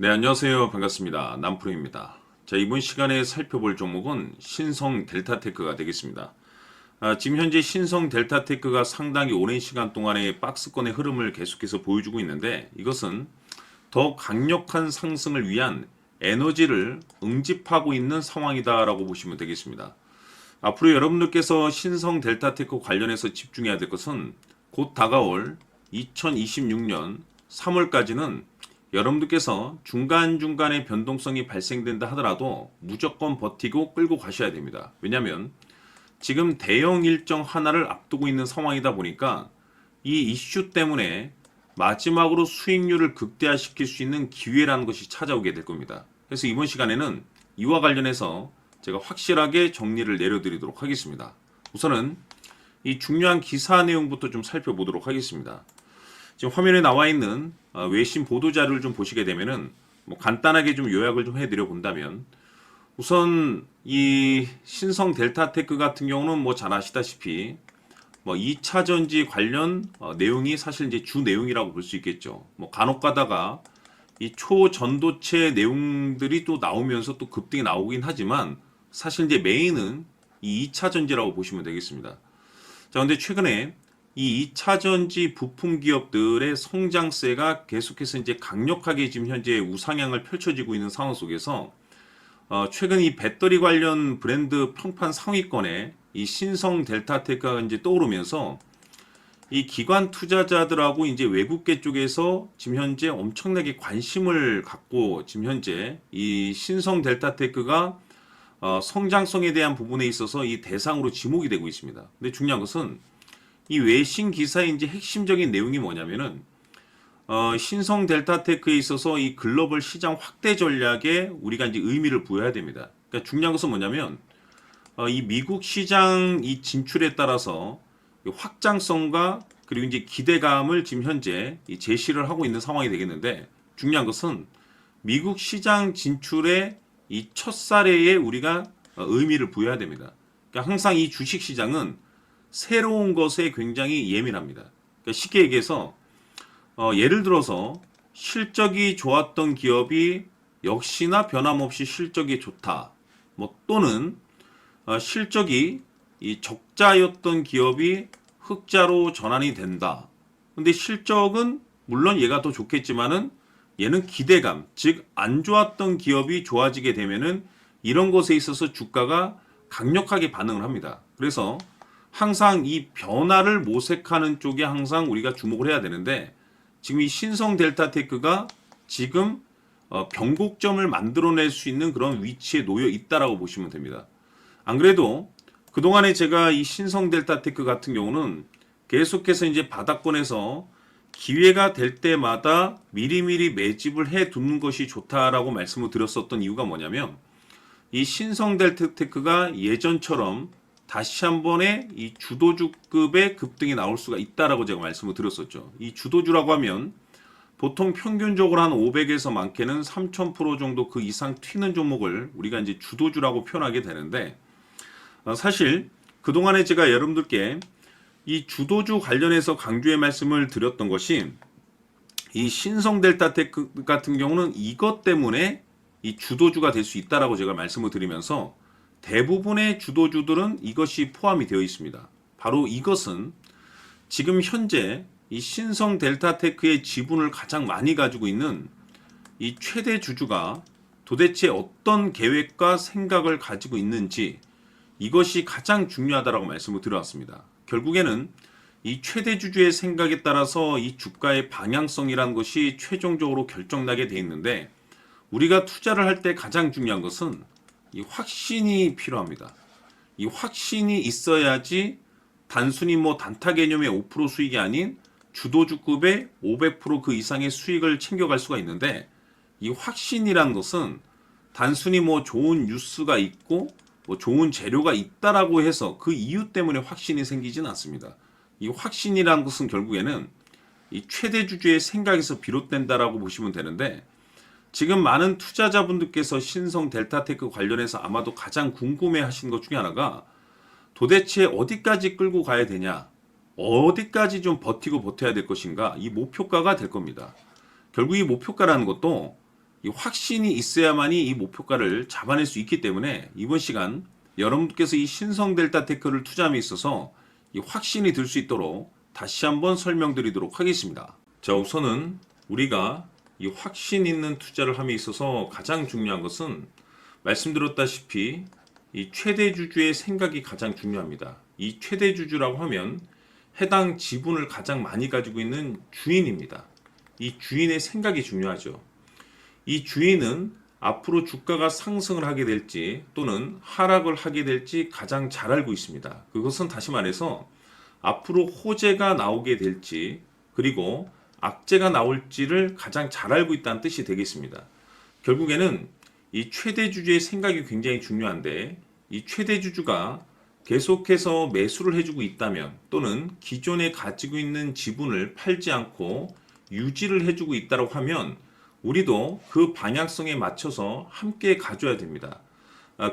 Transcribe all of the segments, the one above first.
네, 안녕하세요. 반갑습니다. 남프로입니다. 자, 이번 시간에 살펴볼 종목은 신성 델타테크가 되겠습니다. 지금 현재 신성 델타테크가 상당히 오랜 시간 동안의 박스권의 흐름을 계속해서 보여주고 있는데 이것은 더 강력한 상승을 위한 에너지를 응집하고 있는 상황이다라고 보시면 되겠습니다. 앞으로 여러분들께서 신성 델타테크 관련해서 집중해야 될 것은 곧 다가올 2026년 3월까지는 여러분들께서 중간중간에 변동성이 발생된다 하더라도 무조건 버티고 끌고 가셔야 됩니다. 왜냐하면 지금 대형 일정 하나를 앞두고 있는 상황이다 보니까 이 이슈 때문에 마지막으로 수익률을 극대화시킬 수 있는 기회라는 것이 찾아오게 될 겁니다. 그래서 이번 시간에는 이와 관련해서 제가 확실하게 정리를 내려드리도록 하겠습니다. 우선은 이 중요한 기사 내용부터 좀 살펴보도록 하겠습니다. 지금 화면에 나와 있는 외신 보도 자료를 좀 보시게 되면은 간단하게 좀 요약을 좀 해드려 본다면 우선 이 신성 델타테크 같은 경우는 잘 아시다시피 2차 전지 관련 내용이 사실 이제 주 내용이라고 볼 수 있겠죠. 간혹 가다가 이 초전도체 내용들이 또 나오면서 또 급등이 나오긴 하지만 사실 이제 메인은 이 2차 전지라고 보시면 되겠습니다. 자, 근데 최근에 이 2차 전지 부품 기업들의 성장세가 계속해서 이제 강력하게 지금 현재 우상향을 펼쳐지고 있는 상황 속에서 최근 이 배터리 관련 브랜드 평판 상위권에 이 신성 델타테크가 이제 떠오르면서 이 기관 투자자들하고 이제 외국계 쪽에서 지금 현재 엄청나게 관심을 갖고 지금 현재 이 신성 델타테크가 성장성에 대한 부분에 있어서 이 대상으로 지목이 되고 있습니다. 근데 중요한 것은 이 외신 기사의 이제 핵심적인 내용이 뭐냐면은 신성 델타테크에 있어서 이 글로벌 시장 확대 전략에 우리가 이제 의미를 부여해야 됩니다. 그러니까 중요한 것은 뭐냐면 이 미국 시장 이 진출에 따라서 이 확장성과 그리고 이제 기대감을 지금 현재 이 제시를 하고 있는 상황이 되겠는데 중요한 것은 미국 시장 진출의 이 첫 사례에 우리가 의미를 부여해야 됩니다. 그러니까 항상 이 주식 시장은 새로운 것에 굉장히 예민합니다. 그러니까 쉽게 얘기해서 예를 들어서 실적이 좋았던 기업이 역시나 변함없이 실적이 좋다. 또는 실적이 이 적자였던 기업이 흑자로 전환이 된다. 근데 실적은 물론 얘가 더 좋겠지만은 얘는 기대감, 즉 안 좋았던 기업이 좋아지게 되면은 이런 것에 있어서 주가가 강력하게 반응을 합니다. 그래서 항상 이 변화를 모색하는 쪽에 항상 우리가 주목을 해야 되는데 지금 이 신성 델타테크가 지금 변곡점을 만들어낼 수 있는 그런 위치에 놓여 있다라고 보시면 됩니다. 안 그래도 그동안에 제가 이 신성 델타테크 같은 경우는 계속해서 이제 바닥권에서 기회가 될 때마다 미리미리 매집을 해 두는 것이 좋다라고 말씀을 드렸었던 이유가 뭐냐면 이 신성 델타테크가 예전처럼 다시 한 번의 이 주도주급의 급등이 나올 수가 있다라고 제가 말씀을 드렸었죠. 이 주도주라고 하면 보통 평균적으로 한 500에서 많게는 3000% 정도 그 이상 튀는 종목을 우리가 이제 주도주라고 표현하게 되는데 사실 그동안에 제가 여러분들께 이 주도주 관련해서 강조의 말씀을 드렸던 것이 이 신성 델타테크 같은 경우는 이것 때문에 이 주도주가 될 수 있다라고 제가 말씀을 드리면서 대부분의 주도주들은 이것이 포함이 되어 있습니다. 바로 이것은 지금 현재 이 신성 델타테크의 지분을 가장 많이 가지고 있는 이 최대 주주가 도대체 어떤 계획과 생각을 가지고 있는지 이것이 가장 중요하다라고 말씀을 드려왔습니다. 결국에는 이 최대 주주의 생각에 따라서 이 주가의 방향성이라는 것이 최종적으로 결정나게 돼 있는데 우리가 투자를 할 때 가장 중요한 것은 이 확신이 필요합니다. 이 확신이 있어야지 단순히 단타 개념의 5% 수익이 아닌 주도주급의 500%그 이상의 수익을 챙겨갈 수가 있는데 이 확신이란 것은 단순히 좋은 뉴스가 있고 좋은 재료가 있다라고 해서 그 이유 때문에 확신이 생기진 않습니다. 이 확신이라는 것은 결국에는 이 최대 주주의 생각에서 비롯된다라고 보시면 되는데 지금 많은 투자자분들께서 신성 델타테크 관련해서 아마도 가장 궁금해 하시는 것 중에 하나가 도대체 어디까지 끌고 가야 되냐, 어디까지 좀 버티고 버텨야 될 것인가, 이 목표가가 될 겁니다. 결국 이 목표가라는 것도 이 확신이 있어야만이 이 목표가를 잡아낼 수 있기 때문에 이번 시간 여러분께서 이 신성 델타 테크를 투자함에 있어서 이 확신이 들 수 있도록 다시 한번 설명드리도록 하겠습니다. 자, 우선은 우리가 이 확신 있는 투자를 함에 있어서 가장 중요한 것은 말씀드렸다시피 이 최대 주주의 생각이 가장 중요합니다. 이 최대 주주라고 하면 해당 지분을 가장 많이 가지고 있는 주인입니다. 이 주인의 생각이 중요하죠. 이 주인은 앞으로 주가가 상승을 하게 될지 또는 하락을 하게 될지 가장 잘 알고 있습니다. 그것은 다시 말해서 앞으로 호재가 나오게 될지 그리고 악재가 나올지를 가장 잘 알고 있다는 뜻이 되겠습니다. 결국에는 이 최대 주주의 생각이 굉장히 중요한데 이 최대 주주가 계속해서 매수를 해주고 있다면 또는 기존에 가지고 있는 지분을 팔지 않고 유지를 해주고 있다고 하면 우리도 그 방향성에 맞춰서 함께 가져야 됩니다.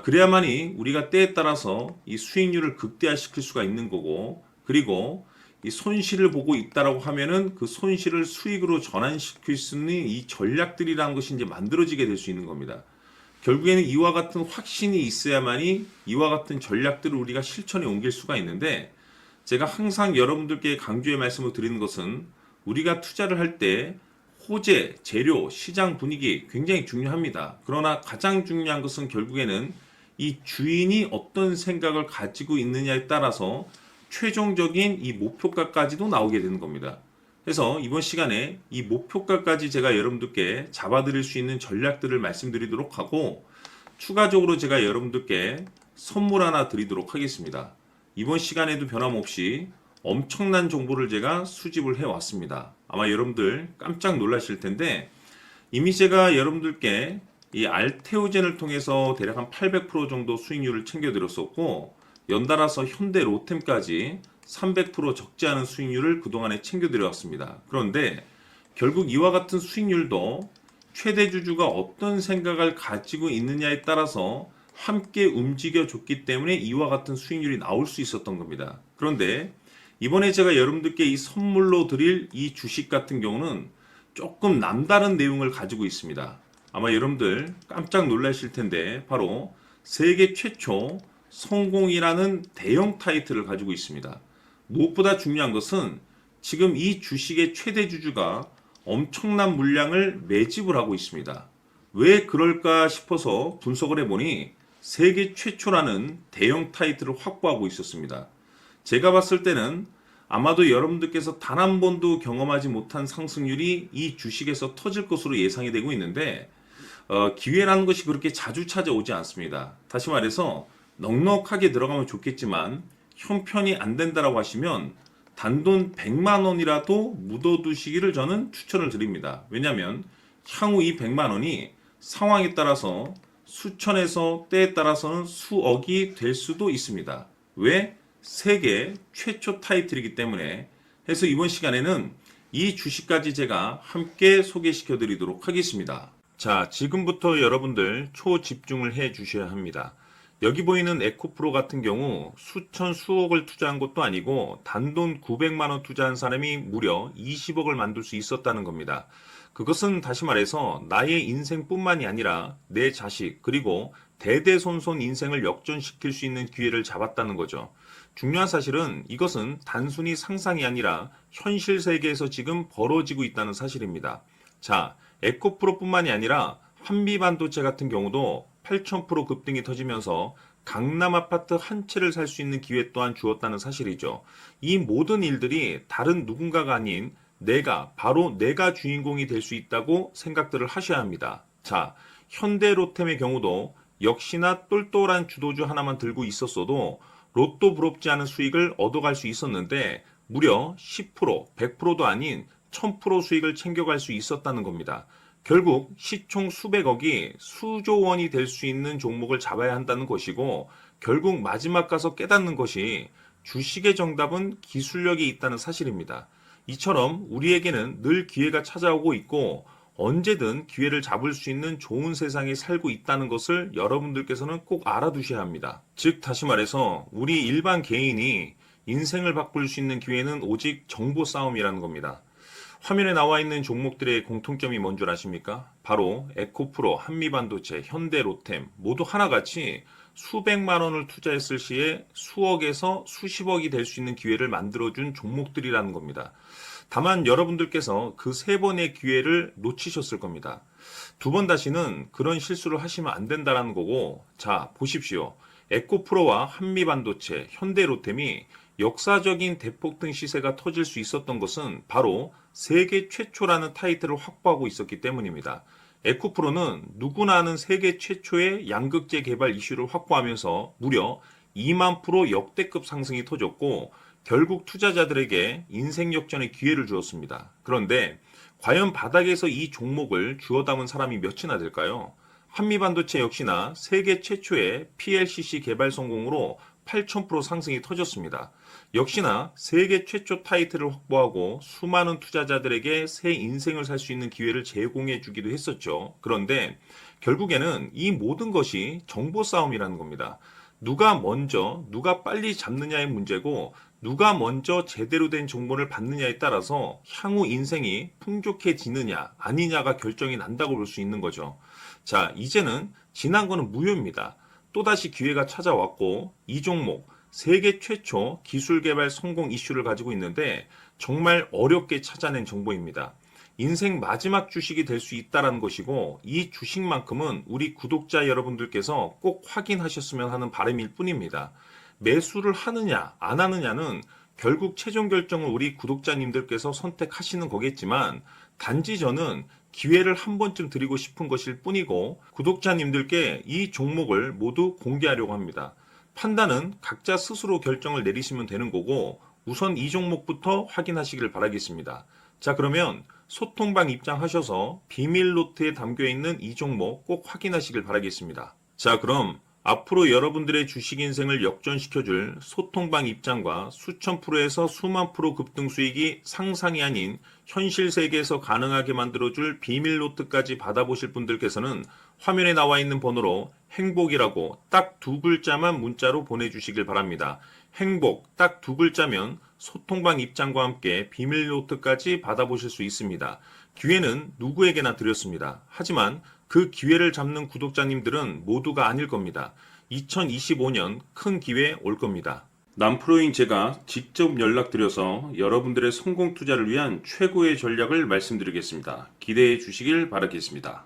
그래야만이 우리가 때에 따라서 이 수익률을 극대화시킬 수가 있는 거고 그리고 이 손실을 보고 있다라고 하면은 그 손실을 수익으로 전환시킬 수 있는 이 전략들이라는 것이 이제 만들어지게 될 수 있는 겁니다. 결국에는 이와 같은 확신이 있어야만이 이와 같은 전략들을 우리가 실천에 옮길 수가 있는데 제가 항상 여러분들께 강조의 말씀을 드리는 것은 우리가 투자를 할 때 호재, 재료, 시장 분위기 굉장히 중요합니다. 그러나 가장 중요한 것은 결국에는 이 주인이 어떤 생각을 가지고 있느냐에 따라서 최종적인 이 목표가까지도 나오게 되는 겁니다. 그래서 이번 시간에 이 목표가까지 제가 여러분들께 잡아드릴 수 있는 전략들을 말씀드리도록 하고 추가적으로 제가 여러분들께 선물 하나 드리도록 하겠습니다. 이번 시간에도 변함없이 엄청난 정보를 제가 수집을 해왔습니다. 아마 여러분들 깜짝 놀라실 텐데 이미 제가 여러분들께 이 알테오젠을 통해서 대략 한 800% 정도 수익률을 챙겨드렸었고 연달아서 현대 로템까지 300% 적지 않은 수익률을 그동안에 챙겨드려왔습니다. 그런데 결국 이와 같은 수익률도 최대 주주가 어떤 생각을 가지고 있느냐에 따라서 함께 움직여줬기 때문에 이와 같은 수익률이 나올 수 있었던 겁니다. 그런데 이번에 제가 여러분들께 이 선물로 드릴 이 주식 같은 경우는 조금 남다른 내용을 가지고 있습니다. 아마 여러분들 깜짝 놀라실 텐데 바로 세계 최초 성공이라는 대형 타이틀을 가지고 있습니다. 무엇보다 중요한 것은 지금 이 주식의 최대 주주가 엄청난 물량을 매집을 하고 있습니다. 왜 그럴까 싶어서 분석을 해보니 세계 최초라는 대형 타이틀을 확보하고 있었습니다. 제가 봤을 때는 아마도 여러분들께서 단 한 번도 경험하지 못한 상승률이 이 주식에서 터질 것으로 예상이 되고 있는데 기회라는 것이 그렇게 자주 찾아오지 않습니다. 다시 말해서 넉넉하게 들어가면 좋겠지만 형편이 안 된다라고 하시면 단돈 100만 원이라도 묻어두시기를 저는 추천을 드립니다. 왜냐하면 향후 이 100만 원이 상황에 따라서 수천에서 때에 따라서는 수억이 될 수도 있습니다. 왜? 세계 최초 타이틀이기 때문에. 해서 이번 시간에는 이 주식까지 제가 함께 소개시켜 드리도록 하겠습니다. 자, 지금부터 여러분들 초집중을 해 주셔야 합니다. 여기 보이는 에코프로 같은 경우 수천 수억을 투자한 것도 아니고 단돈 900만 원 투자한 사람이 무려 20억을 만들 수 있었다는 겁니다. 그것은 다시 말해서 나의 인생뿐만이 아니라 내 자식 그리고 대대손손 인생을 역전시킬 수 있는 기회를 잡았다는 거죠. 중요한 사실은 이것은 단순히 상상이 아니라 현실 세계에서 지금 벌어지고 있다는 사실입니다. 자, 에코프로뿐만이 아니라 한미반도체 같은 경우도 8,000% 급등이 터지면서 강남 아파트 한 채를 살 수 있는 기회 또한 주었다는 사실이죠. 이 모든 일들이 다른 누군가가 아닌 바로 내가 주인공이 될 수 있다고 생각들을 하셔야 합니다. 자, 현대로템의 경우도 역시나 똘똘한 주도주 하나만 들고 있었어도 로또 부럽지 않은 수익을 얻어갈 수 있었는데 무려 10%, 100%도 아닌 1000% 수익을 챙겨갈 수 있었다는 겁니다. 결국 시총 수백억이 수조 원이 될 수 있는 종목을 잡아야 한다는 것이고 결국 마지막 가서 깨닫는 것이 주식의 정답은 기술력이 있다는 사실입니다. 이처럼 우리에게는 늘 기회가 찾아오고 있고 언제든 기회를 잡을 수 있는 좋은 세상에 살고 있다는 것을 여러분들께서는 꼭 알아두셔야 합니다. 즉 다시 말해서 우리 일반 개인이 인생을 바꿀 수 있는 기회는 오직 정보 싸움이라는 겁니다. 화면에 나와 있는 종목들의 공통점이 뭔 줄 아십니까? 바로 에코프로, 한미반도체, 현대로템 모두 하나같이 수백만 원을 투자했을 시에 수억에서 수십억이 될 수 있는 기회를 만들어준 종목들이라는 겁니다. 다만 여러분들께서 그 세 번의 기회를 놓치셨을 겁니다. 두 번 다시는 그런 실수를 하시면 안 된다라는 거고, 자, 보십시오. 에코프로와 한미반도체, 현대로템이 역사적인 대폭등 시세가 터질 수 있었던 것은 바로 세계 최초라는 타이틀을 확보하고 있었기 때문입니다. 에코프로는 누구나 아는 세계 최초의 양극재 개발 이슈를 확보하면서 무려 2만 프로 역대급 상승이 터졌고, 결국 투자자들에게 인생 역전의 기회를 주었습니다. 그런데 과연 바닥에서 이 종목을 주워 담은 사람이 몇이나 될까요? 한미반도체 역시나 세계 최초의 PLCC 개발 성공으로 8,000% 상승이 터졌습니다. 역시나 세계 최초 타이틀을 확보하고 수많은 투자자들에게 새 인생을 살 수 있는 기회를 제공해 주기도 했었죠. 그런데 결국에는 이 모든 것이 정보 싸움이라는 겁니다. 누가 먼저, 누가 빨리 잡느냐의 문제고, 누가 먼저 제대로 된 정보를 받느냐에 따라서 향후 인생이 풍족해지느냐, 아니냐가 결정이 난다고 볼 수 있는 거죠. 자, 이제는 지난 거는 무효입니다. 또다시 기회가 찾아왔고, 이 종목, 세계 최초 기술 개발 성공 이슈를 가지고 있는데, 정말 어렵게 찾아낸 정보입니다. 인생 마지막 주식이 될 수 있다는 것이고, 이 주식만큼은 우리 구독자 여러분들께서 꼭 확인하셨으면 하는 바람일 뿐입니다. 매수를 하느냐 안 하느냐는 결국 최종 결정을 우리 구독자님들께서 선택하시는 거겠지만, 단지 저는 기회를 한 번쯤 드리고 싶은 것일 뿐이고, 구독자님들께 이 종목을 모두 공개하려고 합니다. 판단은 각자 스스로 결정을 내리시면 되는 거고, 우선 이 종목부터 확인하시길 바라겠습니다. 자, 그러면 소통방 입장하셔서 비밀 노트에 담겨 있는 이 종목 꼭 확인하시길 바라겠습니다. 자, 그럼 앞으로 여러분들의 주식 인생을 역전시켜줄 소통방 입장과 수천 프로에서 수만 프로 급등 수익이 상상이 아닌 현실 세계에서 가능하게 만들어줄 비밀 노트까지 받아보실 분들께서는 화면에 나와 있는 번호로 행복이라고 딱 두 글자만 문자로 보내주시길 바랍니다. 행복 딱 두 글자면 소통방 입장과 함께 비밀 노트까지 받아보실 수 있습니다. 기회는 누구에게나 드렸습니다. 하지만 그 기회를 잡는 구독자님들은 모두가 아닐 겁니다. 2025년 큰 기회 올 겁니다. 남프로인 제가 직접 연락드려서 여러분들의 성공 투자를 위한 최고의 전략을 말씀드리겠습니다. 기대해 주시길 바라겠습니다.